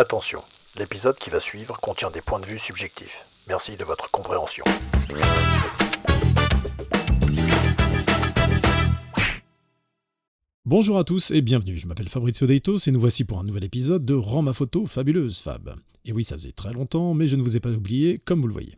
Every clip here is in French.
Attention, l'épisode qui va suivre contient des points de vue subjectifs. Merci de votre compréhension. Bonjour à tous et bienvenue, je m'appelle Fabrizio Deitos et nous voici pour un nouvel épisode de Rends ma photo fabuleuse Fab. Et oui, ça faisait très longtemps, mais je ne vous ai pas oublié, comme vous le voyez.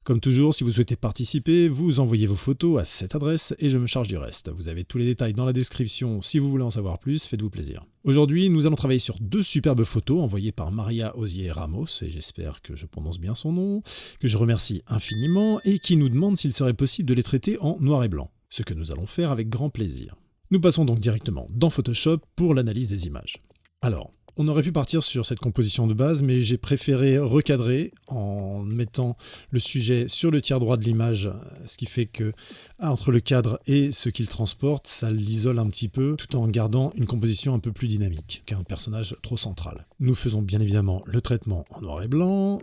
Comme toujours, si vous souhaitez participer, vous envoyez vos photos à cette adresse et je me charge du reste. Vous avez tous les détails dans la description, si vous voulez en savoir plus, faites-vous plaisir. Aujourd'hui, nous allons travailler sur deux superbes photos envoyées par Maria Osier Ramos, et j'espère que je prononce bien son nom, que je remercie infiniment, et qui nous demande s'il serait possible de les traiter en noir et blanc, ce que nous allons faire avec grand plaisir. Nous passons donc directement dans Photoshop pour l'analyse des images. Alors, on aurait pu partir sur cette composition de base, mais j'ai préféré recadrer en mettant le sujet sur le tiers droit de l'image, ce qui fait que entre le cadre et ce qu'il transporte, ça l'isole un petit peu, tout en gardant une composition un peu plus dynamique qu'un personnage trop central. Nous faisons bien évidemment le traitement en noir et blanc.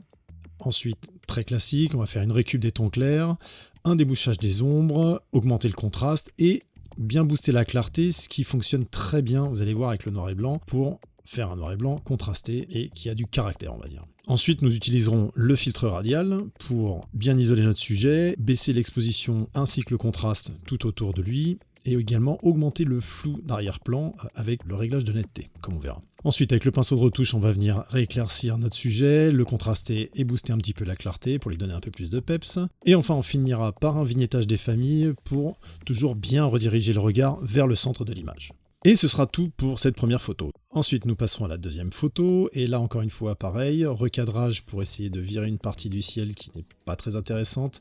Ensuite, très classique, on va faire une récup des tons clairs, un débouchage des ombres, augmenter le contraste et bien booster la clarté, ce qui fonctionne très bien, vous allez voir, avec le noir et blanc, pour faire un noir et blanc contrasté et qui a du caractère, on va dire. Ensuite, nous utiliserons le filtre radial pour bien isoler notre sujet, baisser l'exposition ainsi que le contraste tout autour de lui, et également augmenter le flou d'arrière-plan avec le réglage de netteté, comme on verra. Ensuite, avec le pinceau de retouche, on va venir rééclaircir notre sujet, le contraster et booster un petit peu la clarté pour lui donner un peu plus de peps. Et enfin, on finira par un vignettage des familles pour toujours bien rediriger le regard vers le centre de l'image. Et ce sera tout pour cette première photo. Ensuite, nous passerons à la deuxième photo, et là encore une fois pareil, recadrage pour essayer de virer une partie du ciel qui n'est pas très intéressante,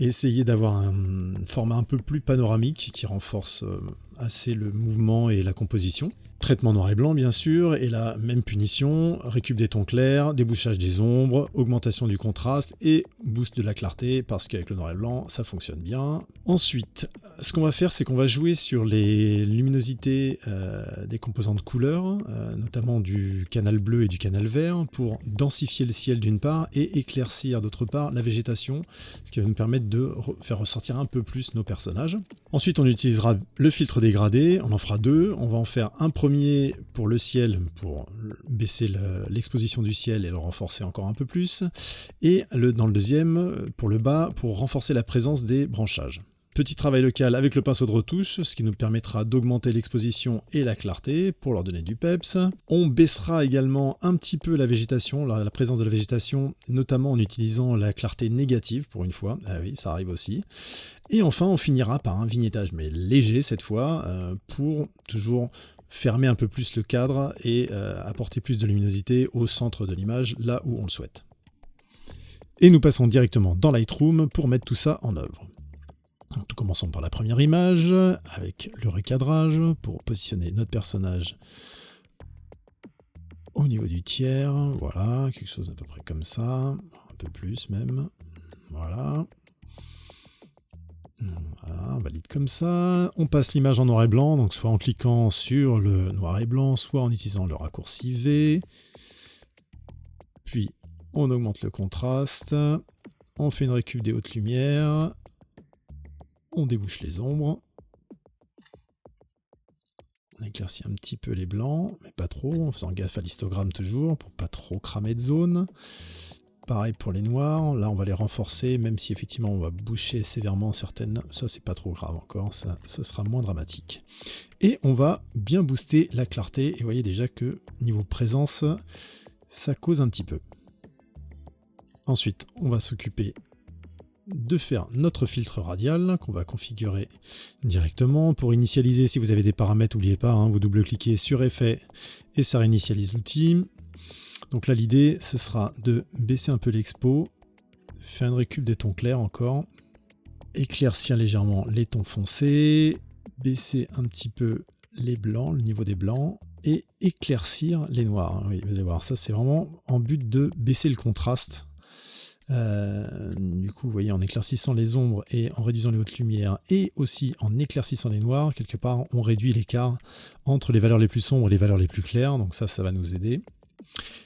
et essayer d'avoir un format un peu plus panoramique qui renforce assez le mouvement et la composition. Traitement noir et blanc bien sûr, et la même punition, récup des tons clairs, débouchage des ombres, augmentation du contraste et boost de la clarté, parce qu'avec le noir et blanc ça fonctionne bien. Ensuite, ce qu'on va faire, c'est qu'on va jouer sur les luminosités des composantes couleurs, notamment du canal bleu et du canal vert, pour densifier le ciel d'une part et éclaircir d'autre part la végétation, ce qui va nous permettre de faire ressortir un peu plus nos personnages. Ensuite, on utilisera le filtre dégradé, on en fera deux, on va en faire un premier pour le ciel, pour baisser l'exposition du ciel et le renforcer encore un peu plus, et dans le deuxième, pour le bas, pour renforcer la présence des branchages. Petit travail local avec le pinceau de retouche, ce qui nous permettra d'augmenter l'exposition et la clarté pour leur donner du peps. On baissera également un petit peu la végétation, la présence de la végétation, notamment en utilisant la clarté négative pour une fois. Ah oui, ça arrive aussi. Et enfin, on finira par un vignettage, mais léger cette fois, pour toujours fermer un peu plus le cadre et apporter plus de luminosité au centre de l'image, là où on le souhaite. Et nous passons directement dans Lightroom pour mettre tout ça en œuvre. Donc, nous commençons par la première image, avec le recadrage, pour positionner notre personnage au niveau du tiers. Voilà, quelque chose à peu près comme ça, un peu plus même. Voilà. Voilà, on valide comme ça. On passe l'image en noir et blanc, donc soit en cliquant sur le noir et blanc, soit en utilisant le raccourci V. Puis, on augmente le contraste. On fait une récup des hautes lumières. On débouche les ombres. On éclaircit un petit peu les blancs, mais pas trop, en faisant gaffe à l'histogramme toujours, pour pas trop cramer de zone. Pareil pour les noirs, là on va les renforcer, même si effectivement on va boucher sévèrement certaines, ça c'est pas trop grave encore, ça sera moins dramatique. Et on va bien booster la clarté, et vous voyez déjà que niveau présence, ça cause un petit peu. Ensuite, on va s'occuper de faire notre filtre radial qu'on va configurer directement. Pour initialiser, si vous avez des paramètres, n'oubliez pas, vous double-cliquez sur effet et ça réinitialise l'outil. Donc là l'idée ce sera de baisser un peu l'expo, faire une récup des tons clairs encore, éclaircir légèrement les tons foncés, baisser un petit peu les blancs, le niveau des blancs, et éclaircir les noirs. Oui, vous allez voir, ça c'est vraiment en but de baisser le contraste. Du coup, vous voyez, en éclaircissant les ombres et en réduisant les hautes lumières et aussi en éclaircissant les noirs, quelque part, on réduit l'écart entre les valeurs les plus sombres et les valeurs les plus claires. Donc ça va nous aider.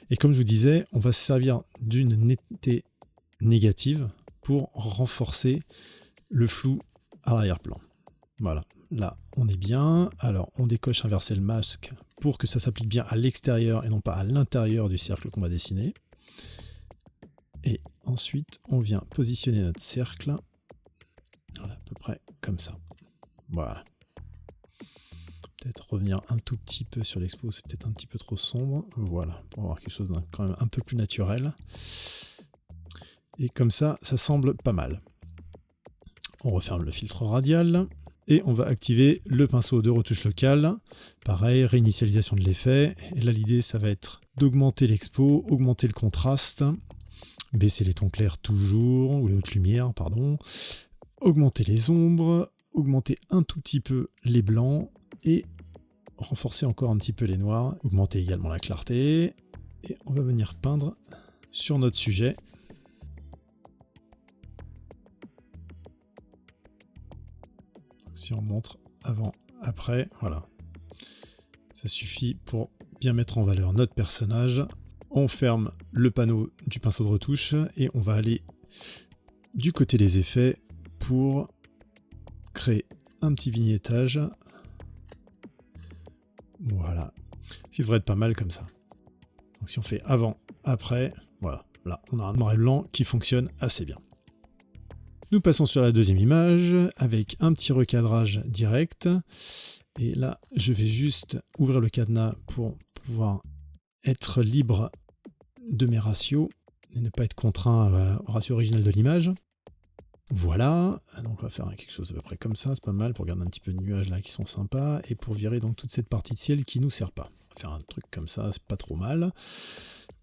Et comme je vous disais, on va se servir d'une netteté négative pour renforcer le flou à l'arrière-plan. Voilà, là, on est bien. Alors, on décoche inverser le masque pour que ça s'applique bien à l'extérieur et non pas à l'intérieur du cercle qu'on va dessiner. Et ensuite, on vient positionner notre cercle, voilà, à peu près comme ça. Voilà. Peut-être revenir un tout petit peu sur l'expo, c'est peut-être un petit peu trop sombre. Voilà, pour avoir quelque chose quand même un peu plus naturel. Et comme ça, ça semble pas mal. On referme le filtre radial et on va activer le pinceau de retouche locale. Pareil, réinitialisation de l'effet. Et là, l'idée, ça va être d'augmenter l'expo, augmenter le contraste, baisser les tons clairs toujours, ou les hautes lumières, pardon, augmenter les ombres, augmenter un tout petit peu les blancs et renforcer encore un petit peu les noirs, augmenter également la clarté. Et on va venir peindre sur notre sujet. Si on montre avant, après, voilà. Ça suffit pour bien mettre en valeur notre personnage. On ferme le panneau du pinceau de retouche et on va aller du côté des effets pour créer un petit vignettage. Voilà. Ce qui devrait être pas mal comme ça. Donc si on fait avant, après, voilà. Là, on a un noir et blanc qui fonctionne assez bien. Nous passons sur la deuxième image avec un petit recadrage direct. Et là, je vais juste ouvrir le cadenas pour pouvoir être libre de mes ratios et ne pas être contraint au ratio original de l'image. Voilà, donc on va faire quelque chose à peu près comme ça, c'est pas mal pour garder un petit peu de nuages là qui sont sympas et pour virer donc toute cette partie de ciel qui nous sert pas. On va faire un truc comme ça, c'est pas trop mal.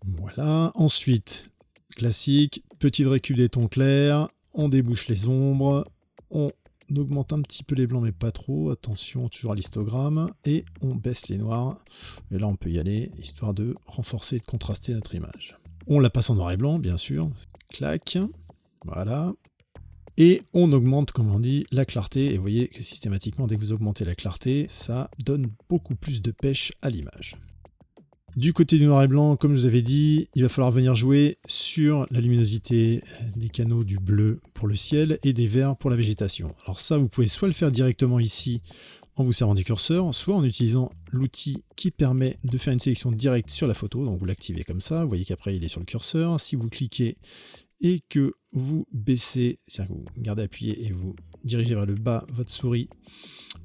Voilà, ensuite, classique, petit récup des tons clairs, on débouche les ombres, on augmente un petit peu les blancs mais pas trop, attention toujours à l'histogramme, et on baisse les noirs, et là on peut y aller, histoire de renforcer et de contraster notre image. On la passe en noir et blanc bien sûr, clac, voilà, et on augmente comme on dit la clarté, et vous voyez que systématiquement dès que vous augmentez la clarté, ça donne beaucoup plus de pêche à l'image. Du côté du noir et blanc, comme je vous avais dit, il va falloir venir jouer sur la luminosité des canaux du bleu pour le ciel et des verts pour la végétation. Alors ça, vous pouvez soit le faire directement ici en vous servant du curseur, soit en utilisant l'outil qui permet de faire une sélection directe sur la photo. Donc vous l'activez comme ça, vous voyez qu'après il est sur le curseur. Si vous cliquez et que vous baissez, c'est-à-dire que vous gardez appuyé et vous dirigez vers le bas votre souris,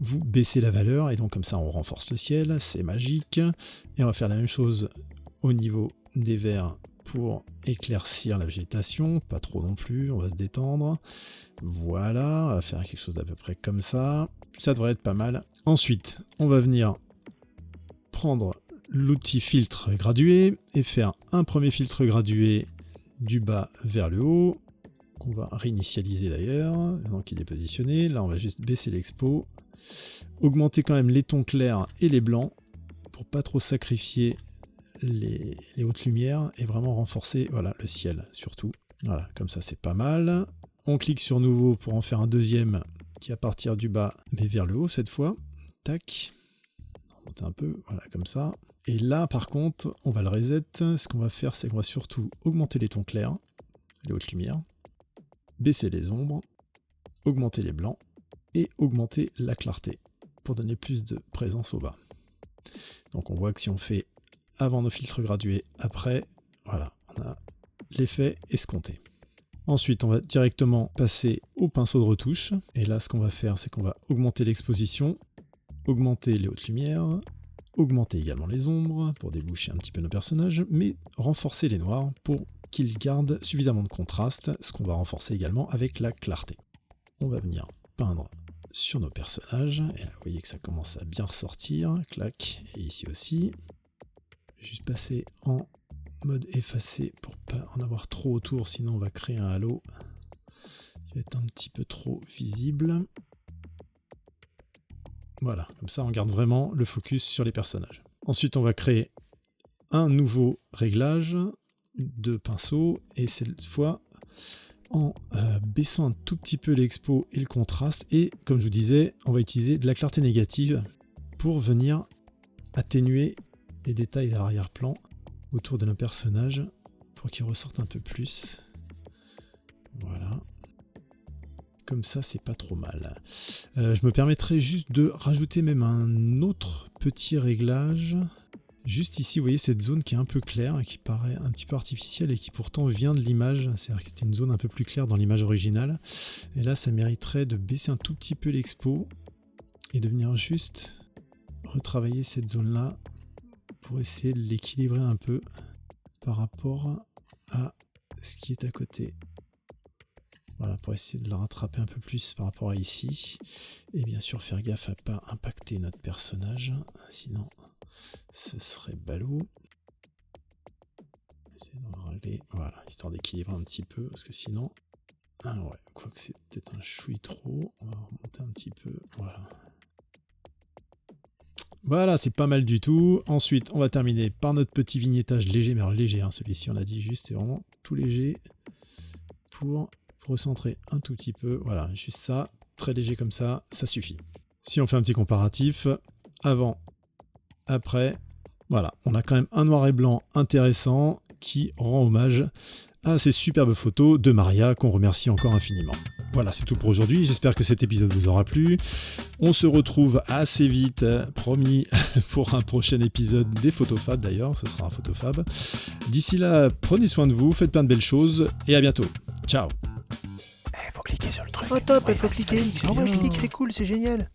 vous baissez la valeur et donc comme ça on renforce le ciel, c'est magique. Et on va faire la même chose au niveau des verts pour éclaircir la végétation, pas trop non plus, on va se détendre. Voilà, on va faire quelque chose d'à peu près comme ça, ça devrait être pas mal. Ensuite, on va venir prendre l'outil filtre gradué et faire un premier filtre gradué du bas vers le haut, qu'on va réinitialiser d'ailleurs, donc il est positionné. Là on va juste baisser l'expo, augmenter quand même les tons clairs et les blancs pour pas trop sacrifier les hautes lumières et vraiment renforcer voilà, le ciel surtout. Voilà, comme ça c'est pas mal. On clique sur nouveau pour en faire un deuxième qui est à partir du bas mais vers le haut cette fois. Tac, on monte un peu, voilà comme ça. Et là par contre on va le reset. Ce qu'on va faire c'est qu'on va surtout augmenter les tons clairs, les hautes lumières, baisser les ombres, augmenter les blancs et augmenter la clarté pour donner plus de présence au bas. Donc on voit que si on fait avant nos filtres gradués, après, voilà, on a l'effet escompté. Ensuite, on va directement passer au pinceau de retouche. Et là, ce qu'on va faire, c'est qu'on va augmenter l'exposition, augmenter les hautes lumières, augmenter également les ombres pour déboucher un petit peu nos personnages, mais renforcer les noirs pour qu'ils gardent suffisamment de contraste, ce qu'on va renforcer également avec la clarté. On va venir peindre sur nos personnages, et là vous voyez que ça commence à bien ressortir, clac, et ici aussi. Je vais juste passer en mode effacé pour pas en avoir trop autour, sinon on va créer un halo qui va être un petit peu trop visible. Voilà, comme ça on garde vraiment le focus sur les personnages. Ensuite on va créer un nouveau réglage de pinceau, et cette fois en baissant un tout petit peu l'expo et le contraste, et comme je vous disais, on va utiliser de la clarté négative pour venir atténuer les détails de l'arrière-plan autour de nos personnages pour qu'ils ressortent un peu plus. Voilà. Comme ça, c'est pas trop mal. Je me permettrai juste de rajouter même un autre petit réglage. Juste ici, vous voyez cette zone qui est un peu claire, qui paraît un petit peu artificielle et qui pourtant vient de l'image. C'est-à-dire que c'était une zone un peu plus claire dans l'image originale. Et là, ça mériterait de baisser un tout petit peu l'expo et de venir juste retravailler cette zone-là pour essayer de l'équilibrer un peu par rapport à ce qui est à côté. Voilà, pour essayer de la rattraper un peu plus par rapport à ici. Et bien sûr, faire gaffe à ne pas impacter notre personnage, sinon ce serait ballot. Essayer de régler, voilà, histoire d'équilibrer un petit peu, parce que sinon... Ah ouais, quoique c'est peut-être un chouï trop, on va remonter un petit peu, voilà. Voilà, c'est pas mal du tout. Ensuite, on va terminer par notre petit vignettage léger, mais alors léger, hein, celui-ci on a dit juste, c'est vraiment tout léger pour recentrer un tout petit peu. Voilà, juste ça, très léger comme ça suffit. Si on fait un petit comparatif, avant, après, voilà, on a quand même un noir et blanc intéressant qui rend hommage à ces superbes photos de Maria qu'on remercie encore infiniment. Voilà, c'est tout pour aujourd'hui. J'espère que cet épisode vous aura plu. On se retrouve assez vite, promis, pour un prochain épisode des Photofab d'ailleurs. Ce sera un Photofab. D'ici là, prenez soin de vous, faites plein de belles choses et à bientôt. Ciao. Faut cliquer sur le truc. Oh top, Ouais, il faut vas-y, cliquer. vas-y, Ah ouais, bien. clique, c'est cool, c'est génial.